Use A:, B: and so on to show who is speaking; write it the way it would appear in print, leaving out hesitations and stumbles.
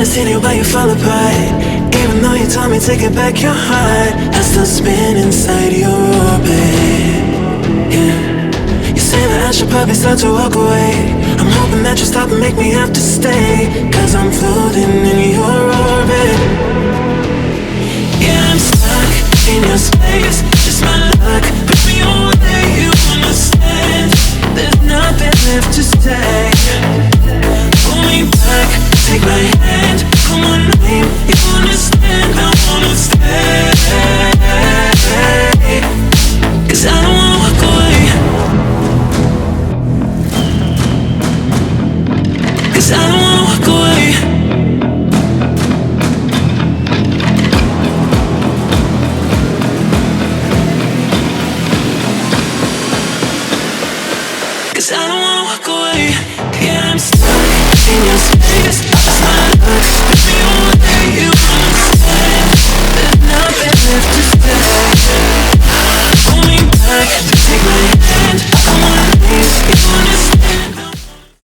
A: seen it while you fall apart. Even though you told me to get back your heart, I still spin inside your orbit. Yeah. You say that I should probably start to walk away. I'm hoping that you'll stop and make me have to stay, 'cause I'm floating in your orbit. Yeah, I'm stuck in your space. Just my luck, push me away, you understand. There's nothing left to say. Pull me back, take my hand, call my name, you understand. I wanna stay, 'cause I don't wanna walk away, 'cause I don't wanna walk away. 'Cause I don't wanna walk away. Yeah, I'm stuck